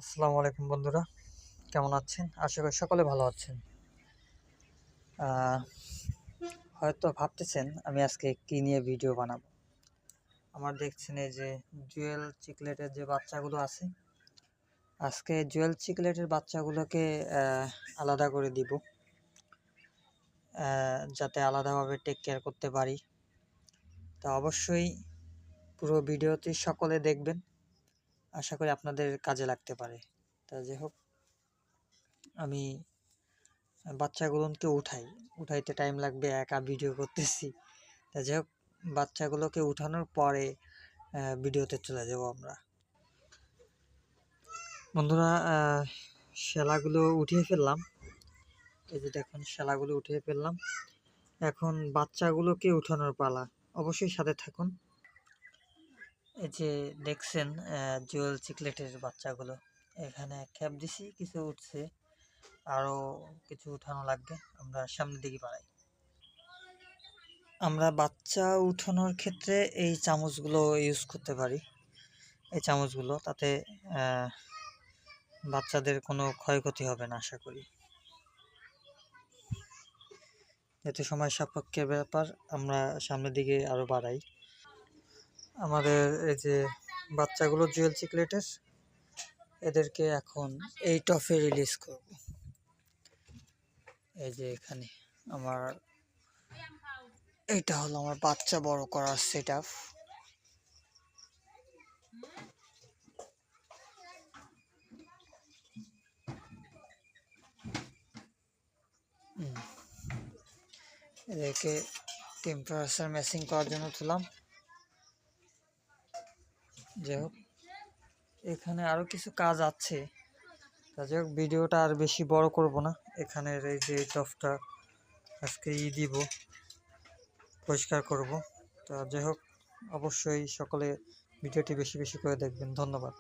আসসালামু আলাইকুম বন্ধুরা, কেমন আছেন? আশা করি সকলে ভালো আছেন। আহ, হয়তো ভাবতেছেন আমি আজকে কি নিয়ে ভিডিও বানাবো। আমার দেখছেন এই যে জুয়েল চিকলেটের যে বাচ্চাগুলো আছে, আজকে জুয়েল চিকলেটের বাচ্চাগুলোকে আলাদা করে দিব, যাতে আলাদাভাবে টেক কেয়ার করতে পারি। তো অবশ্যই পুরো ভিডিওটি সকলে দেখবেন, আশা করি আপনাদের কাজে লাগতে পারে। তা যাই হোক, আমি বাচ্চাগুলোকে উঠাইতে টাইম লাগবে, একা ভিডিও করতেছি। তা যাই হোক, বাচ্চাগুলোকে উঠানোর পরে ভিডিওতে চলে যাব আমরা। বন্ধুরা, শেলাগুলো উঠিয়ে ফেললাম। এই যে দেখুন, শেলাগুলো উঠিয়ে ফেললাম। এখন বাচ্চাগুলোকে উঠানোর পালা, অবশ্যই সাথে থাকুন। এই যে দেখছেন জুয়েল চিকলেটের বাচ্চাগুলো, এখানে ক্যাপ দিছি, কিছু উঠছে, আরও কিছু উঠানো লাগবে। আমরা সামনের দিকে বাড়াই। আমরা বাচ্চা উঠানোর ক্ষেত্রে এই চামচগুলো ইউজ করতে পারি। এই চামচগুলো, তাতে বাচ্চাদের কোনো ক্ষয়ক্ষতি হবে না আশা করি। এতে সময় সাপেক্ষের ব্যাপার, আমরা সামনের দিকে আরো বাড়াই। আমাদের এই যে বাচ্চাগুলো জুয়েল চিকলেটের, এদেরকে এখন এই টফে রিলিজ করব। এই যে এখানে আমার, এটা হলো আমার বাচ্চা বড় করার সেট আপ। এদেরকে টেম্পারেচার ম্যাচিং করার জন্য তুললাম। যাই হোক, এখানে আরো কিছু কাজ আছে। যাই হোক, ভিডিওটা আর বেশি বড় করব না। এখানের এই যে টফটা আজকে দিব, পরিষ্কার করব। তো যাই হোক, অবশ্যই সকলে ভিডিওটি বেশি বেশি করে দেখবেন। ধন্যবাদ।